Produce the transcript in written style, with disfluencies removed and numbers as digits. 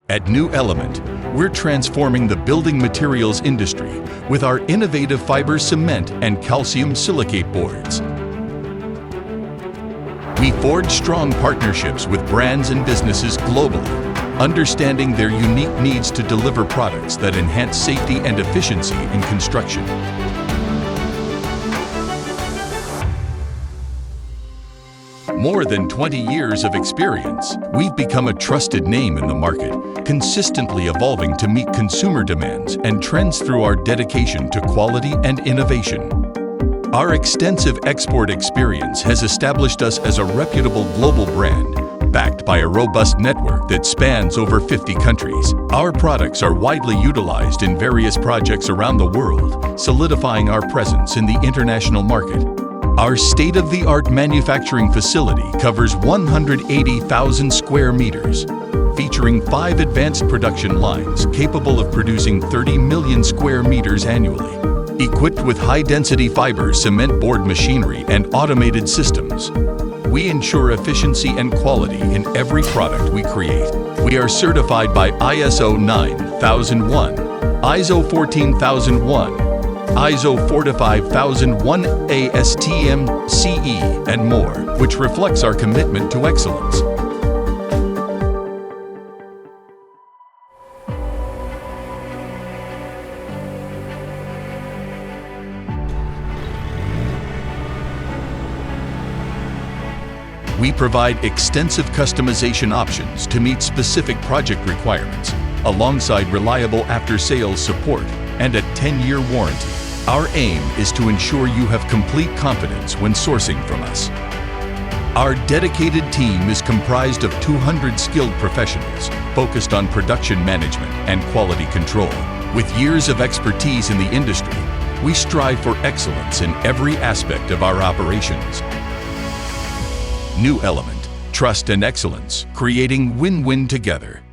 At New Element, we're transforming the building materials industry with our innovative fiber cement and calcium silicate boards. We forge strong partnerships with brands and businesses globally, understanding their unique needs to deliver products that enhance safety and efficiency in construction. More than 20 years of experience, we've become a trusted name in the market, consistently evolving to meet consumer demands and trends through our dedication to quality and innovation. Our extensive export experience has established us as a reputable global brand, backed by a robust network that spans over 50 countries. Our products are widely utilized in various projects around the world, solidifying our presence in the international market. Our state-of-the-art manufacturing facility covers 180,000 square meters, featuring 5 advanced production lines capable of producing 30 million square meters annually. Equipped with high-density fiber cement board machinery and automated systems, we ensure efficiency and quality in every product we create. We are certified by ISO 9001, ISO 14001, ISO 45001, ASTM, CE, and more, which reflects our commitment to excellence. We provide extensive customization options to meet specific project requirements, alongside reliable after-sales support and a 10-year warranty. Our aim is to ensure you have complete confidence when sourcing from us. Our dedicated team is comprised of 200 skilled professionals focused on production management and quality control. With years of expertise in the industry, we strive for excellence in every aspect of our operations. New Element, trust and excellence, creating win-win together.